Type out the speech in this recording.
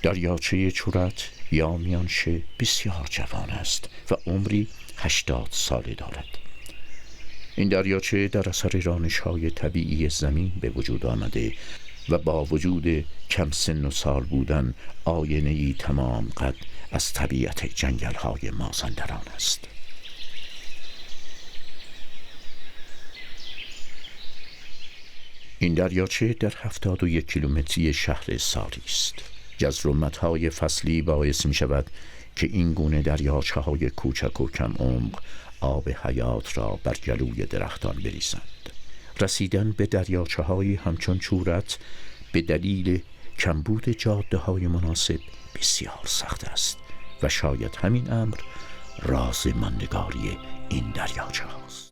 دریاچه چورت یا میانشه بسیار جوان است و عمری 80 ساله دارد. این دریاچه در اثر رانش‌های طبیعی زمین به وجود آمده و با وجود کم سن و سال بودن آینه‌ای تمام قد از طبیعت جنگل‌های مازندران است. این دریاچه در 71 کیلومتری شهر ساری است. جزر فصلی باعث می شود که این گونه دریاچه‌های کوچک و کم عمق آب حیات را بر گلوی درختان بریزند. رسیدن به دریاچه‌هایی همچون چورت به دلیل کمبود جاده‌های مناسب بسیار سخت است و شاید همین امر راز ماندگاری این دریاچه هاست.